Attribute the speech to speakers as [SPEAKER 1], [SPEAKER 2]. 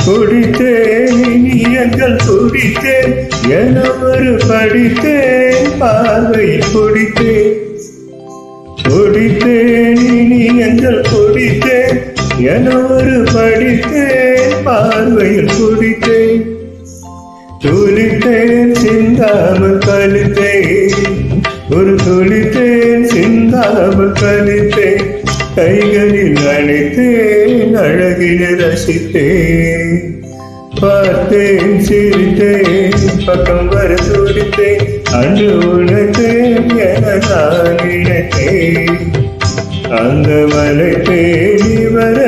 [SPEAKER 1] குடித்தேன் இனியங்கள் குடித்தேன் என ஒரு படித்தேன் பார்வை குடித்தேன் குடித்தேன் இனியங்கள் குடித்தேன் என ஒரு படித்தேன் பார்வையில் குடித்தேன் துளித்தேன் சிந்தாமல் கழித்தேன் ஒரு துளித்தேன் சிந்தாமல் கழித்தேன் கைகளில் அணைத்தேன் அழகில் ரசித்தேன் பார்த்தேன் சிரித்தேன் பக்கம் வர துடித்தேன் அன்று உணர்த்தேன் என நான் நினைத்தேன் அந்த மலை தேடி வர